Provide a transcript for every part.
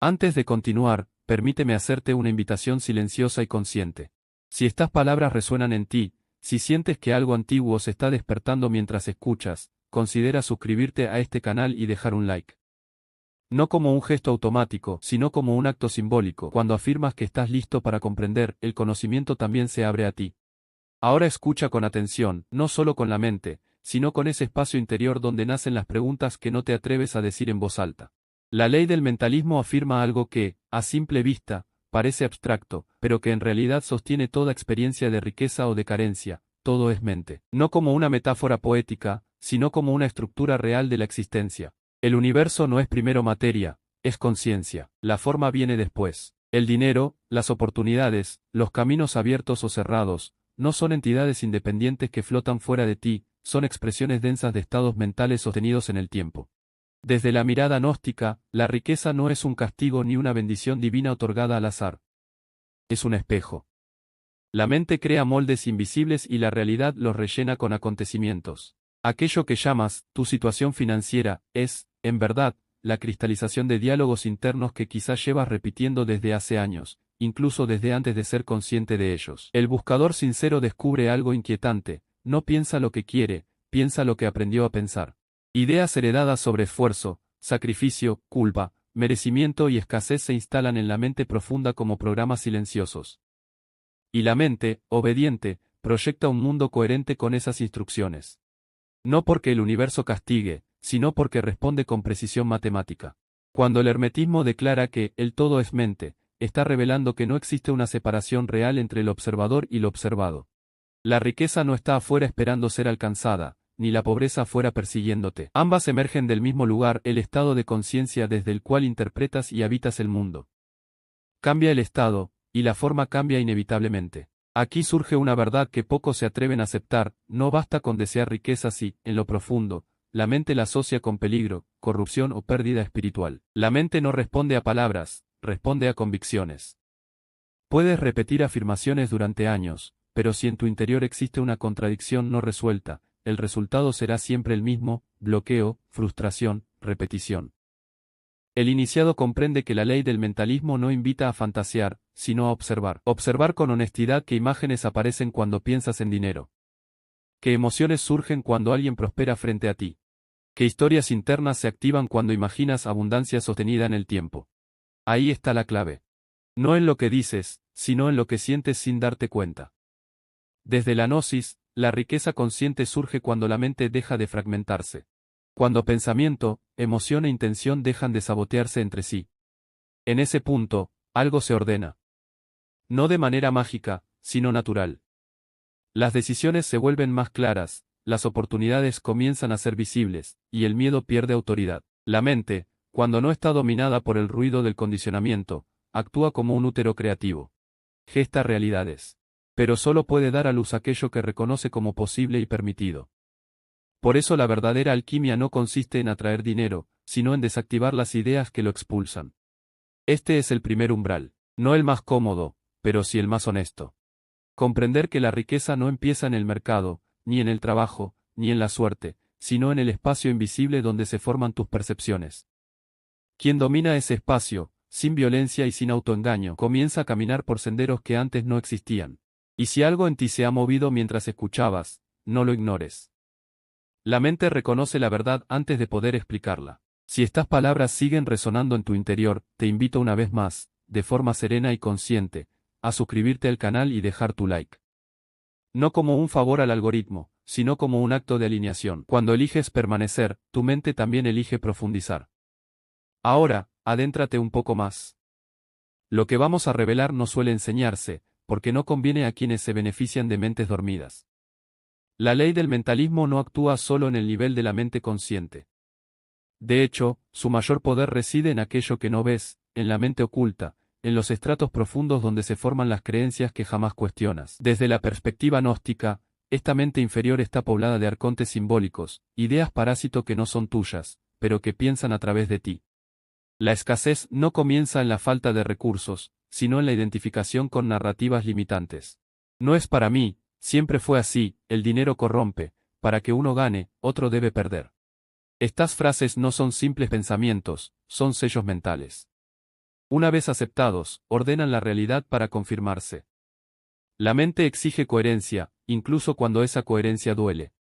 Antes de continuar, permíteme hacerte una invitación silenciosa y consciente. Si estas palabras resuenan en ti, si sientes que algo antiguo se está despertando mientras escuchas, considera suscribirte a este canal y dejar un like. No como un gesto automático, sino como un acto simbólico. Cuando afirmas que estás listo para comprender, el conocimiento también se abre a ti. Ahora escucha con atención, no solo con la mente, sino con ese espacio interior donde nacen las preguntas que no te atreves a decir en voz alta. La ley del mentalismo afirma algo que, a simple vista, parece abstracto, pero que en realidad sostiene toda experiencia de riqueza o de carencia. Todo es mente. No como una metáfora poética, sino como una estructura real de la existencia. El universo no es primero materia, es conciencia. La forma viene después. El dinero, las oportunidades, los caminos abiertos o cerrados, no son entidades independientes que flotan fuera de ti, son expresiones densas de estados mentales sostenidos en el tiempo. Desde la mirada gnóstica, la riqueza no es un castigo ni una bendición divina otorgada al azar. Es un espejo. La mente crea moldes invisibles y la realidad los rellena con acontecimientos. Aquello que llamas tu situación financiera es, en verdad, la cristalización de diálogos internos que quizás llevas repitiendo desde hace años, incluso desde antes de ser consciente de ellos. El buscador sincero descubre algo inquietante, no piensa lo que quiere, piensa lo que aprendió a pensar. Ideas heredadas sobre esfuerzo, sacrificio, culpa, merecimiento y escasez se instalan en la mente profunda como programas silenciosos. Y la mente, obediente, proyecta un mundo coherente con esas instrucciones. No porque el universo castigue, sino porque responde con precisión matemática. Cuando el hermetismo declara que el todo es mente, está revelando que no existe una separación real entre el observador y lo observado. La riqueza no está afuera esperando ser alcanzada, ni la pobreza afuera persiguiéndote. Ambas emergen del mismo lugar, el estado de conciencia desde el cual interpretas y habitas el mundo. Cambia el estado, y la forma cambia inevitablemente. Aquí surge una verdad que pocos se atreven a aceptar: no basta con desear riqueza si, en lo profundo, la mente la asocia con peligro, corrupción o pérdida espiritual. La mente no responde a palabras, responde a convicciones. Puedes repetir afirmaciones durante años, pero si en tu interior existe una contradicción no resuelta, el resultado será siempre el mismo: bloqueo, frustración, repetición. El iniciado comprende que la ley del mentalismo no invita a fantasear, sino a observar. Observar con honestidad qué imágenes aparecen cuando piensas en dinero. Qué emociones surgen cuando alguien prospera frente a ti. Qué historias internas se activan cuando imaginas abundancia sostenida en el tiempo. Ahí está la clave. No en lo que dices, sino en lo que sientes sin darte cuenta. Desde la gnosis, la riqueza consciente surge cuando la mente deja de fragmentarse. Cuando pensamiento, emoción e intención dejan de sabotearse entre sí. En ese punto, algo se ordena. No de manera mágica, sino natural. Las decisiones se vuelven más claras, las oportunidades comienzan a ser visibles, y el miedo pierde autoridad. La mente, cuando no está dominada por el ruido del condicionamiento, actúa como un útero creativo. Gesta realidades. Pero solo puede dar a luz aquello que reconoce como posible y permitido. Por eso la verdadera alquimia no consiste en atraer dinero, sino en desactivar las ideas que lo expulsan. Este es el primer umbral, no el más cómodo, pero sí el más honesto. Comprender que la riqueza no empieza en el mercado, ni en el trabajo, ni en la suerte, sino en el espacio invisible donde se forman tus percepciones. Quien domina ese espacio, sin violencia y sin autoengaño, comienza a caminar por senderos que antes no existían. Y si algo en ti se ha movido mientras escuchabas, no lo ignores. La mente reconoce la verdad antes de poder explicarla. Si estas palabras siguen resonando en tu interior, te invito una vez más, de forma serena y consciente, a suscribirte al canal y dejar tu like. No como un favor al algoritmo, sino como un acto de alineación. Cuando eliges permanecer, tu mente también elige profundizar. Ahora, adéntrate un poco más. Lo que vamos a revelar no suele enseñarse, porque no conviene a quienes se benefician de mentes dormidas. La ley del mentalismo no actúa solo en el nivel de la mente consciente. De hecho, su mayor poder reside en aquello que no ves, en la mente oculta, en los estratos profundos donde se forman las creencias que jamás cuestionas. Desde la perspectiva gnóstica, esta mente inferior está poblada de arcontes simbólicos, ideas parásito que no son tuyas, pero que piensan a través de ti. La escasez no comienza en la falta de recursos, sino en la identificación con narrativas limitantes. No es para mí, siempre fue así, el dinero corrompe, para que uno gane, otro debe perder. Estas frases no son simples pensamientos, son sellos mentales. Una vez aceptados, ordenan la realidad para confirmarse. La mente exige coherencia, incluso cuando esa coherencia duele.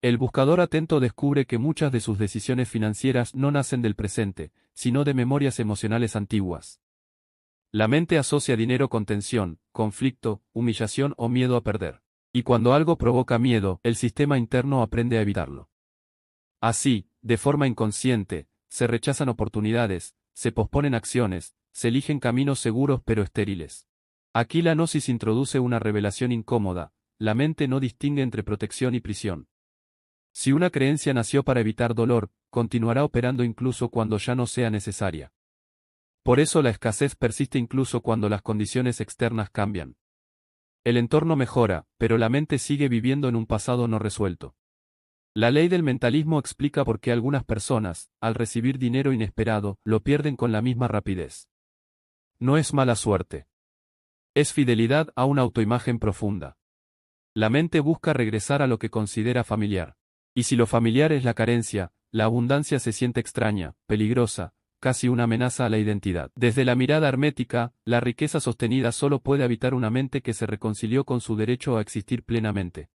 El buscador atento descubre que muchas de sus decisiones financieras no nacen del presente, sino de memorias emocionales antiguas. La mente asocia dinero con tensión, conflicto, humillación o miedo a perder. Y cuando algo provoca miedo, el sistema interno aprende a evitarlo. Así, de forma inconsciente, se rechazan oportunidades, se posponen acciones, se eligen caminos seguros pero estériles. Aquí la gnosis introduce una revelación incómoda: la mente no distingue entre protección y prisión. Si una creencia nació para evitar dolor, continuará operando incluso cuando ya no sea necesaria. Por eso la escasez persiste incluso cuando las condiciones externas cambian. El entorno mejora, pero la mente sigue viviendo en un pasado no resuelto. La ley del mentalismo explica por qué algunas personas, al recibir dinero inesperado, lo pierden con la misma rapidez. No es mala suerte. Es fidelidad a una autoimagen profunda. La mente busca regresar a lo que considera familiar. Y si lo familiar es la carencia, la abundancia se siente extraña, peligrosa, casi una amenaza a la identidad. Desde la mirada hermética, la riqueza sostenida solo puede habitar una mente que se reconcilió con su derecho a existir plenamente.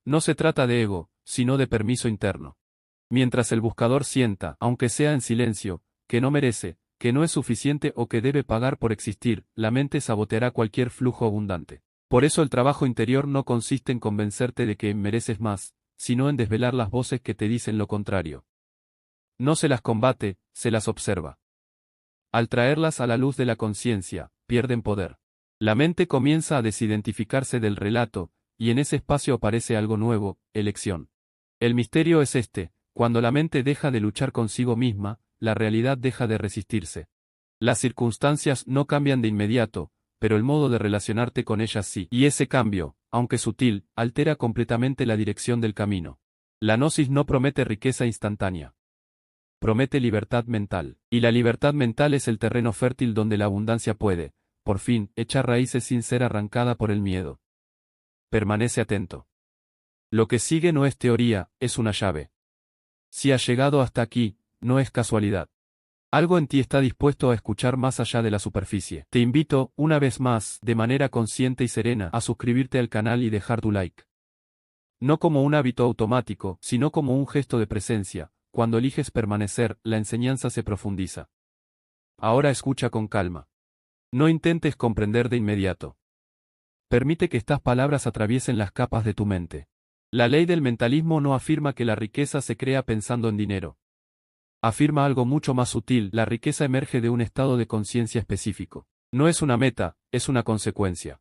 No se trata de ego, sino de permiso interno. Mientras el buscador sienta, aunque sea en silencio, que no merece, que no es suficiente o que debe pagar por existir, la mente saboteará cualquier flujo abundante. Por eso el trabajo interior no consiste en convencerte de que mereces más, sino en desvelar las voces que te dicen lo contrario. No se las combate, se las observa. Al traerlas a la luz de la conciencia, pierden poder. La mente comienza a desidentificarse del relato, y en ese espacio aparece algo nuevo: elección. El misterio es este: cuando la mente deja de luchar consigo misma, la realidad deja de resistirse. Las circunstancias no cambian de inmediato, pero el modo de relacionarte con ellas sí. Y ese cambio, aunque sutil, altera completamente la dirección del camino. La gnosis no promete riqueza instantánea. Promete libertad mental. Y la libertad mental es el terreno fértil donde la abundancia puede, por fin, echar raíces sin ser arrancada por el miedo. Permanece atento. Lo que sigue no es teoría, es una llave. Si has llegado hasta aquí, no es casualidad. Algo en ti está dispuesto a escuchar más allá de la superficie. Te invito, una vez más, de manera consciente y serena, a suscribirte al canal y dejar tu like. No como un hábito automático, sino como un gesto de presencia. Cuando eliges permanecer, la enseñanza se profundiza. Ahora escucha con calma. No intentes comprender de inmediato. Permite que estas palabras atraviesen las capas de tu mente. La ley del mentalismo no afirma que la riqueza se crea pensando en dinero. Afirma algo mucho más sutil: la riqueza emerge de un estado de conciencia específico. No es una meta, es una consecuencia.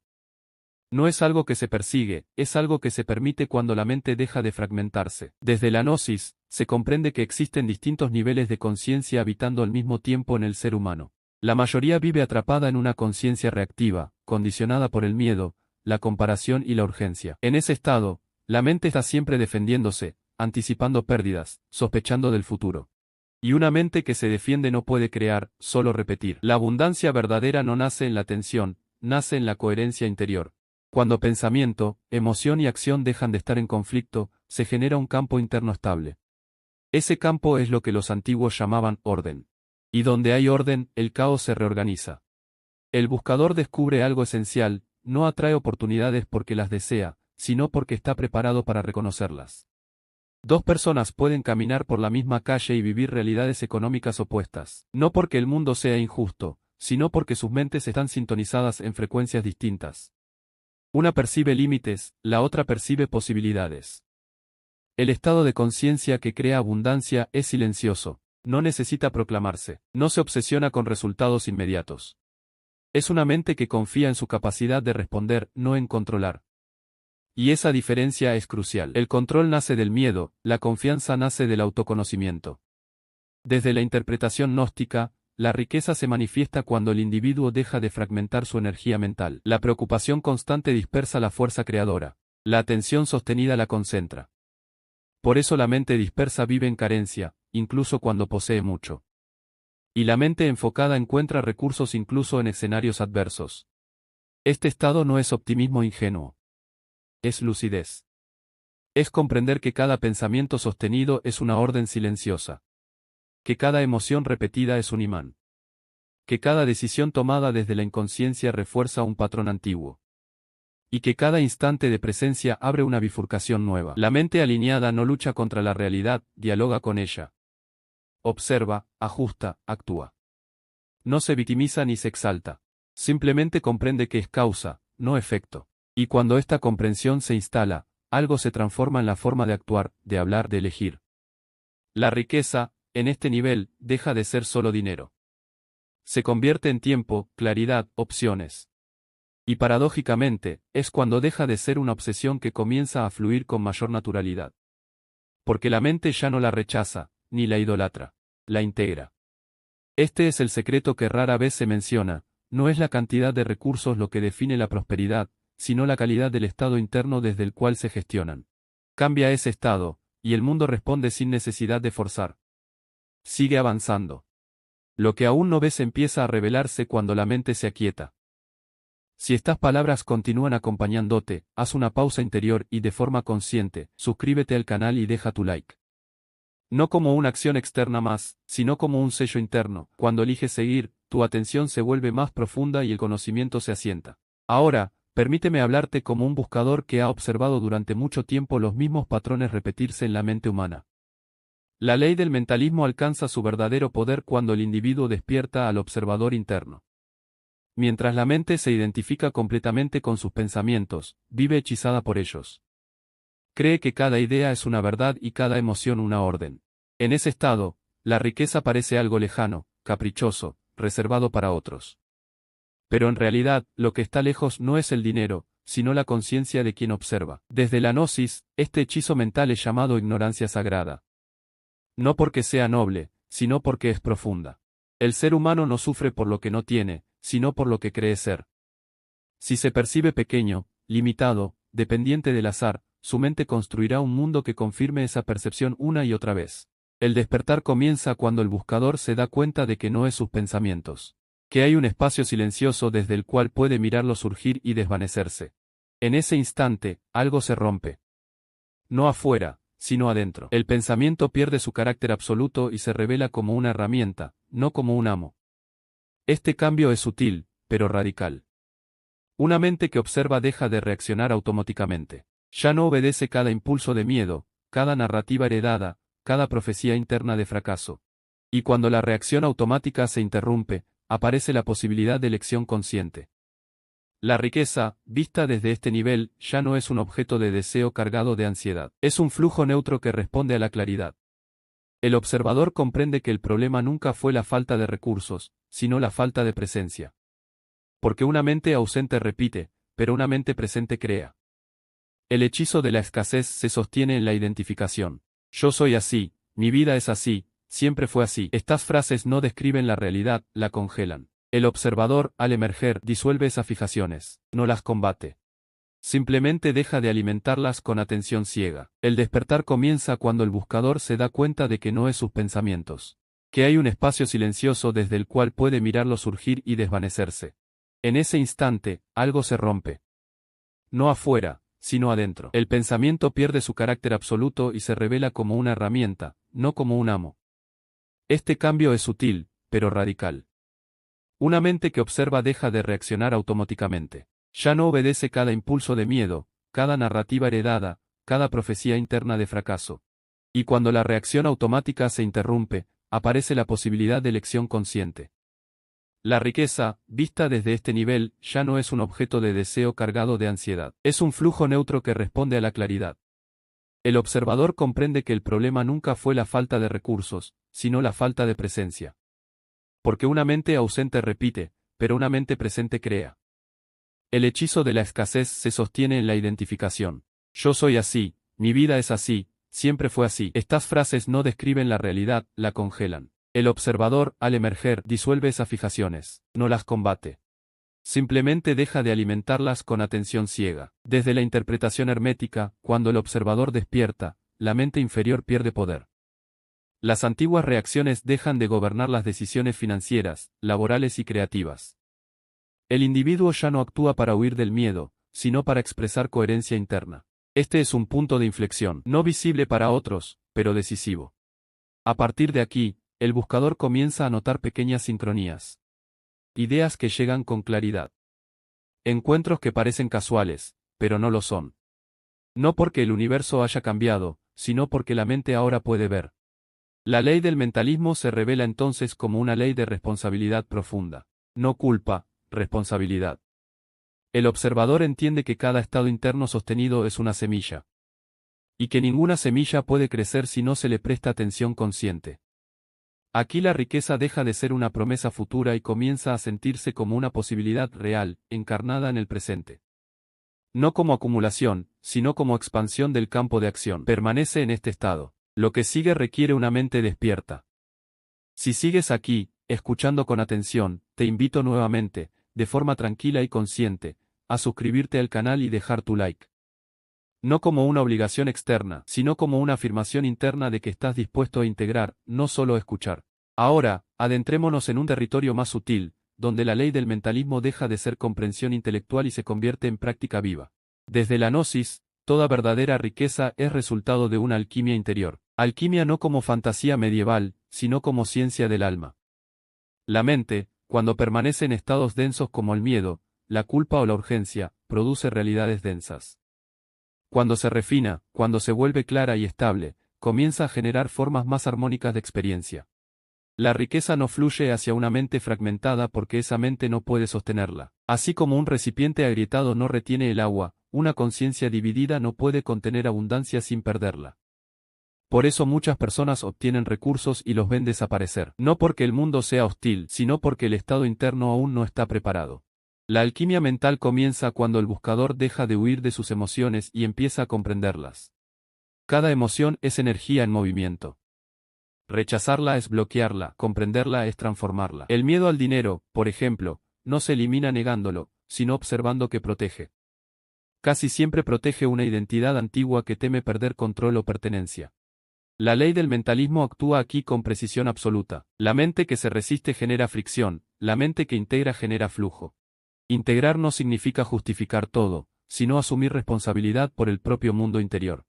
No es algo que se persigue, es algo que se permite cuando la mente deja de fragmentarse. Desde la gnosis, se comprende que existen distintos niveles de conciencia habitando al mismo tiempo en el ser humano. La mayoría vive atrapada en una conciencia reactiva, condicionada por el miedo, la comparación y la urgencia. En ese estado, la mente está siempre defendiéndose, anticipando pérdidas, sospechando del futuro. Y una mente que se defiende no puede crear, solo repetir. La abundancia verdadera no nace en la tensión, nace en la coherencia interior. Cuando pensamiento, emoción y acción dejan de estar en conflicto, se genera un campo interno estable. Ese campo es lo que los antiguos llamaban orden. Y donde hay orden, el caos se reorganiza. El buscador descubre algo esencial: no atrae oportunidades porque las desea, sino porque está preparado para reconocerlas. Dos personas pueden caminar por la misma calle y vivir realidades económicas opuestas. No porque el mundo sea injusto, sino porque sus mentes están sintonizadas en frecuencias distintas. Una percibe límites, la otra percibe posibilidades. El estado de conciencia que crea abundancia es silencioso. No necesita proclamarse. No se obsesiona con resultados inmediatos. Es una mente que confía en su capacidad de responder, no en controlar. Y esa diferencia es crucial. El control nace del miedo, la confianza nace del autoconocimiento. Desde la interpretación gnóstica, la riqueza se manifiesta cuando el individuo deja de fragmentar su energía mental. La preocupación constante dispersa la fuerza creadora. La atención sostenida la concentra. Por eso la mente dispersa vive en carencia, incluso cuando posee mucho. Y la mente enfocada encuentra recursos incluso en escenarios adversos. Este estado no es optimismo ingenuo. Es lucidez. Es comprender que cada pensamiento sostenido es una orden silenciosa. Que cada emoción repetida es un imán. que cada decisión tomada desde la inconsciencia refuerza un patrón antiguo, y que cada instante de presencia abre una bifurcación nueva. La mente alineada no lucha contra la realidad, dialoga con ella. Observa, ajusta, actúa. No se victimiza ni se exalta. Simplemente comprende que es causa, no efecto. Y cuando esta comprensión se instala, algo se transforma en la forma de actuar, de hablar, de elegir. La riqueza, en este nivel, deja de ser solo dinero. Se convierte en tiempo, claridad, opciones. Y paradójicamente, es cuando deja de ser una obsesión que comienza a fluir con mayor naturalidad. Porque la mente ya no la rechaza, ni la idolatra, la integra. Este es el secreto que rara vez se menciona, no es la cantidad de recursos lo que define la prosperidad, sino la calidad del estado interno desde el cual se gestionan. Cambia ese estado, y el mundo responde sin necesidad de forzar. Sigue avanzando. Lo que aún no ves empieza a revelarse cuando la mente se aquieta. Si estas palabras continúan acompañándote, haz una pausa interior y de forma consciente, suscríbete al canal y deja tu like. No como una acción externa más, sino como un sello interno. Cuando eliges seguir, tu atención se vuelve más profunda y el conocimiento se asienta. Ahora, permíteme hablarte como un buscador que ha observado durante mucho tiempo los mismos patrones repetirse en la mente humana. La ley del mentalismo alcanza su verdadero poder cuando el individuo despierta al observador interno. Mientras la mente se identifica completamente con sus pensamientos, vive hechizada por ellos. Cree que cada idea es una verdad y cada emoción una orden. En ese estado, la riqueza parece algo lejano, caprichoso, reservado para otros. Pero en realidad, lo que está lejos no es el dinero, sino la conciencia de quien observa. Desde la gnosis, este hechizo mental es llamado ignorancia sagrada. No porque sea noble, sino porque es profunda. El ser humano no sufre por lo que no tiene, sino por lo que cree ser. Si se percibe pequeño, limitado, dependiente del azar, su mente construirá un mundo que confirme esa percepción una y otra vez. El despertar comienza cuando el buscador se da cuenta de que no es sus pensamientos. Que hay un espacio silencioso desde el cual puede mirarlo surgir y desvanecerse. En ese instante, algo se rompe. No afuera, sino adentro. El pensamiento pierde su carácter absoluto y se revela como una herramienta, no como un amo. Este cambio es sutil, pero radical. Una mente que observa deja de reaccionar automáticamente. Ya no obedece cada impulso de miedo, cada narrativa heredada, cada profecía interna de fracaso. Y cuando la reacción automática se interrumpe, aparece la posibilidad de elección consciente. La riqueza, vista desde este nivel, ya no es un objeto de deseo cargado de ansiedad. Es un flujo neutro que responde a la claridad. El observador comprende que el problema nunca fue la falta de recursos, sino la falta de presencia. Porque una mente ausente repite, pero una mente presente crea. El hechizo de la escasez se sostiene en la identificación. Yo soy así, mi vida es así, siempre fue así. Estas frases no describen la realidad, la congelan. El observador, al emerger, disuelve esas fijaciones, no las combate. Simplemente deja de alimentarlas con atención ciega. El despertar comienza cuando el buscador se da cuenta de que no es sus pensamientos. Que hay un espacio silencioso desde el cual puede mirarlo surgir y desvanecerse. En ese instante, algo se rompe. No afuera, sino adentro. El pensamiento pierde su carácter absoluto y se revela como una herramienta, no como un amo. Este cambio es sutil, pero radical. Una mente que observa deja de reaccionar automáticamente. Ya no obedece cada impulso de miedo, cada narrativa heredada, cada profecía interna de fracaso. Y cuando la reacción automática se interrumpe, aparece la posibilidad de elección consciente. La riqueza, vista desde este nivel, ya no es un objeto de deseo cargado de ansiedad. Es un flujo neutro que responde a la claridad. El observador comprende que el problema nunca fue la falta de recursos, sino la falta de presencia. Porque una mente ausente repite, pero una mente presente crea. El hechizo de la escasez se sostiene en la identificación. Yo soy así, mi vida es así, siempre fue así. Estas frases no describen la realidad, la congelan. El observador, al emerger, disuelve esas fijaciones, no las combate. Simplemente deja de alimentarlas con atención ciega. Desde la interpretación hermética, cuando el observador despierta, la mente inferior pierde poder. Las antiguas reacciones dejan de gobernar las decisiones financieras, laborales y creativas. El individuo ya no actúa para huir del miedo, sino para expresar coherencia interna. Este es un punto de inflexión, no visible para otros, pero decisivo. A partir de aquí, el buscador comienza a notar pequeñas sincronías. Ideas que llegan con claridad. Encuentros que parecen casuales, pero no lo son. No porque el universo haya cambiado, sino porque la mente ahora puede ver. La ley del mentalismo se revela entonces como una ley de responsabilidad profunda. No culpa, responsabilidad. El observador entiende que cada estado interno sostenido es una semilla. Y que ninguna semilla puede crecer si no se le presta atención consciente. Aquí la riqueza deja de ser una promesa futura y comienza a sentirse como una posibilidad real, encarnada en el presente. No como acumulación, sino como expansión del campo de acción. Permanece en este estado. Lo que sigue requiere una mente despierta. Si sigues aquí, escuchando con atención, te invito nuevamente, de forma tranquila y consciente, a suscribirte al canal y dejar tu like. No como una obligación externa, sino como una afirmación interna de que estás dispuesto a integrar, no solo a escuchar. Ahora, adentrémonos en un territorio más sutil, donde la ley del mentalismo deja de ser comprensión intelectual y se convierte en práctica viva. Desde la gnosis, toda verdadera riqueza es resultado de una alquimia interior. Alquimia no como fantasía medieval, sino como ciencia del alma. La mente, cuando permanece en estados densos como el miedo, la culpa o la urgencia, produce realidades densas. Cuando se refina, cuando se vuelve clara y estable, comienza a generar formas más armónicas de experiencia. La riqueza no fluye hacia una mente fragmentada porque esa mente no puede sostenerla. Así como un recipiente agrietado no retiene el agua, una conciencia dividida no puede contener abundancia sin perderla. Por eso muchas personas obtienen recursos y los ven desaparecer. No porque el mundo sea hostil, sino porque el estado interno aún no está preparado. La alquimia mental comienza cuando el buscador deja de huir de sus emociones y empieza a comprenderlas. Cada emoción es energía en movimiento. Rechazarla es bloquearla, comprenderla es transformarla. El miedo al dinero, por ejemplo, no se elimina negándolo, sino observando que protege. Casi siempre protege una identidad antigua que teme perder control o pertenencia. La ley del mentalismo actúa aquí con precisión absoluta. La mente que se resiste genera fricción, la mente que integra genera flujo. Integrar no significa justificar todo, sino asumir responsabilidad por el propio mundo interior.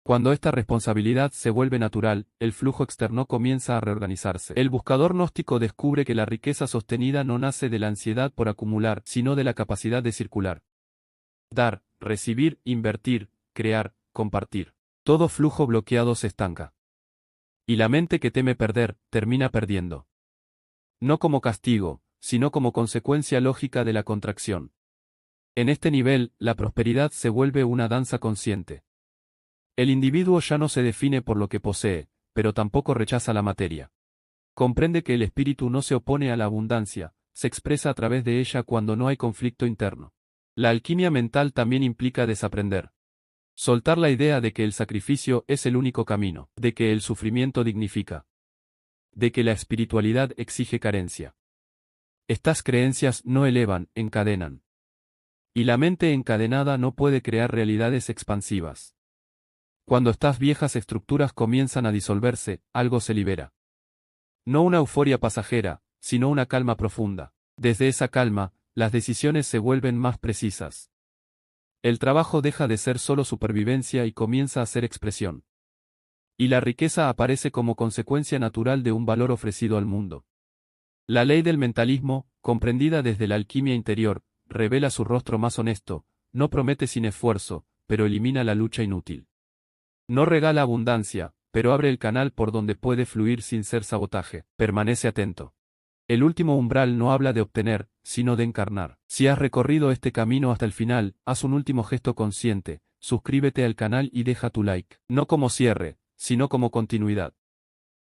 Cuando esta responsabilidad se vuelve natural, el flujo externo comienza a reorganizarse. El buscador gnóstico descubre que la riqueza sostenida no nace de la ansiedad por acumular, sino de la capacidad de circular. Dar, recibir, invertir, crear, compartir. Todo flujo bloqueado se estanca. Y la mente que teme perder, termina perdiendo. No como castigo, sino como consecuencia lógica de la contracción. En este nivel, la prosperidad se vuelve una danza consciente. El individuo ya no se define por lo que posee, pero tampoco rechaza la materia. Comprende que el espíritu no se opone a la abundancia, se expresa a través de ella cuando no hay conflicto interno. La alquimia mental también implica desaprender. Soltar la idea de que el sacrificio es el único camino, de que el sufrimiento dignifica, de que la espiritualidad exige carencia. Estas creencias no elevan, encadenan. Y la mente encadenada no puede crear realidades expansivas. Cuando estas viejas estructuras comienzan a disolverse, algo se libera. No una euforia pasajera, sino una calma profunda. Desde esa calma, las decisiones se vuelven más precisas. El trabajo deja de ser solo supervivencia y comienza a ser expresión. Y la riqueza aparece como consecuencia natural de un valor ofrecido al mundo. La ley del mentalismo, comprendida desde la alquimia interior, revela su rostro más honesto, no promete sin esfuerzo, pero elimina la lucha inútil. No regala abundancia, pero abre el canal por donde puede fluir sin ser sabotaje. Permanece atento. El último umbral no habla de obtener, sino de encarnar. Si has recorrido este camino hasta el final, haz un último gesto consciente, suscríbete al canal y deja tu like. No como cierre, sino como continuidad.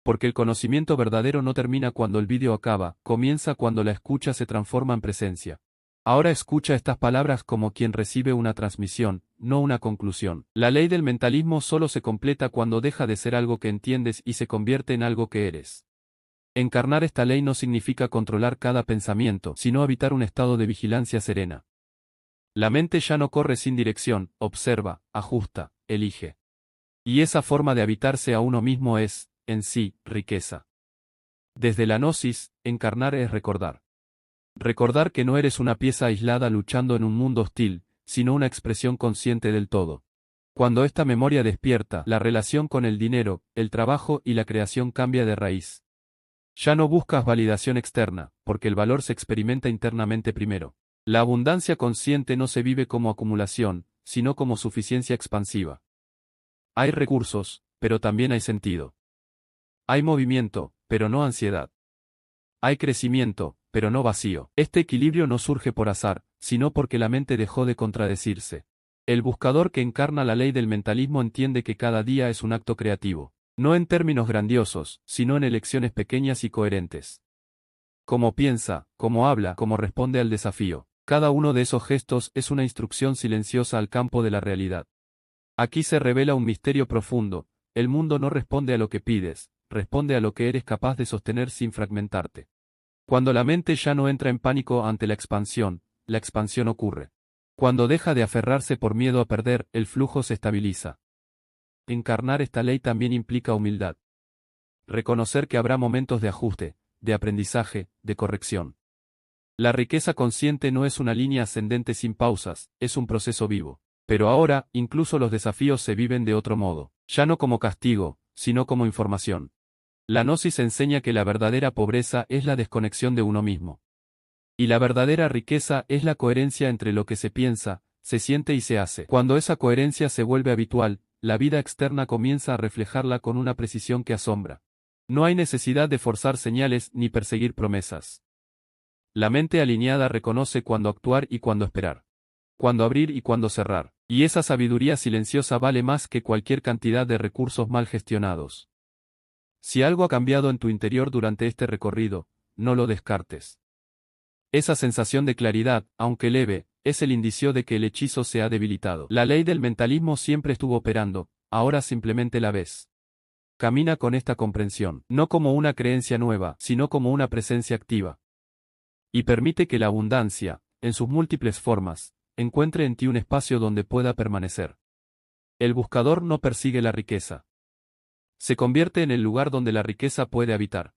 Porque el conocimiento verdadero no termina cuando el vídeo acaba, comienza cuando la escucha se transforma en presencia. Ahora escucha estas palabras como quien recibe una transmisión, no una conclusión. La ley del mentalismo solo se completa cuando deja de ser algo que entiendes y se convierte en algo que eres. Encarnar esta ley no significa controlar cada pensamiento, sino habitar un estado de vigilancia serena. La mente ya no corre sin dirección, observa, ajusta, elige. Y esa forma de habitarse a uno mismo es, en sí, riqueza. Desde la gnosis, encarnar es recordar. Recordar que no eres una pieza aislada luchando en un mundo hostil, sino una expresión consciente del todo. Cuando esta memoria despierta, la relación con el dinero, el trabajo y la creación cambia de raíz. Ya no buscas validación externa, porque el valor se experimenta internamente primero. La abundancia consciente no se vive como acumulación, sino como suficiencia expansiva. Hay recursos, pero también hay sentido. Hay movimiento, pero no ansiedad. Hay crecimiento, pero no vacío. Este equilibrio no surge por azar, sino porque la mente dejó de contradecirse. El buscador que encarna la ley del mentalismo entiende que cada día es un acto creativo. No en términos grandiosos, sino en elecciones pequeñas y coherentes. Cómo piensa, cómo habla, cómo responde al desafío. Cada uno de esos gestos es una instrucción silenciosa al campo de la realidad. Aquí se revela un misterio profundo. El mundo no responde a lo que pides, responde a lo que eres capaz de sostener sin fragmentarte. Cuando la mente ya no entra en pánico ante la expansión ocurre. Cuando deja de aferrarse por miedo a perder, el flujo se estabiliza. Encarnar esta ley también implica humildad. Reconocer que habrá momentos de ajuste, de aprendizaje, de corrección. La riqueza consciente no es una línea ascendente sin pausas, es un proceso vivo. Pero ahora, incluso los desafíos se viven de otro modo, ya no como castigo, sino como información. La gnosis enseña que la verdadera pobreza es la desconexión de uno mismo. Y la verdadera riqueza es la coherencia entre lo que se piensa, se siente y se hace. Cuando esa coherencia se vuelve habitual, la vida externa comienza a reflejarla con una precisión que asombra. No hay necesidad de forzar señales ni perseguir promesas. La mente alineada reconoce cuándo actuar y cuándo esperar. Cuándo abrir y cuándo cerrar. Y esa sabiduría silenciosa vale más que cualquier cantidad de recursos mal gestionados. Si algo ha cambiado en tu interior durante este recorrido, no lo descartes. Esa sensación de claridad, aunque leve, es el indicio de que el hechizo se ha debilitado. La ley del mentalismo siempre estuvo operando, ahora simplemente la ves. Camina con esta comprensión, no como una creencia nueva, sino como una presencia activa. Y permite que la abundancia, en sus múltiples formas, encuentre en ti un espacio donde pueda permanecer. El buscador no persigue la riqueza. Se convierte en el lugar donde la riqueza puede habitar.